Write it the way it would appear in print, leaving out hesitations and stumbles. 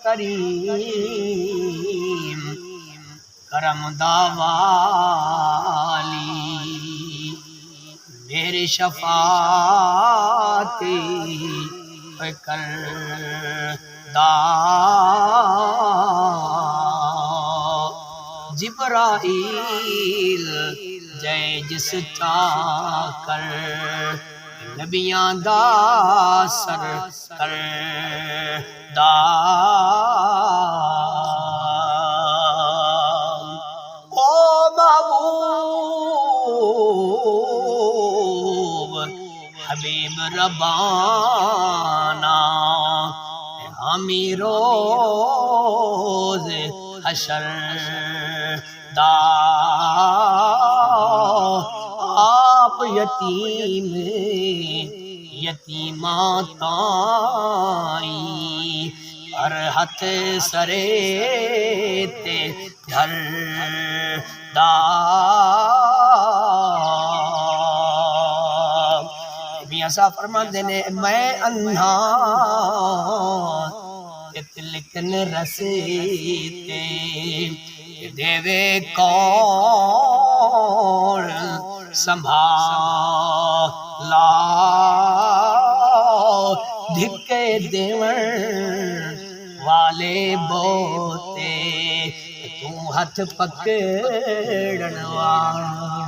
کریم کرم دا والی میری شفاعت کر دا جبرائیل جے جس چاکر نبیاں دا سر کر دا او محبوب حبیب ربانا ہمی روز حشر دا آپ یتیم یتیماں تائیں ہر ہتھ سرے تے دھر دا میاں صاحب فرماندے نے میں اندھا تلکن رسیتے دیوے کون سنبھالا دھکے دیون والے بوتے تو ہاتھ پکڑن والا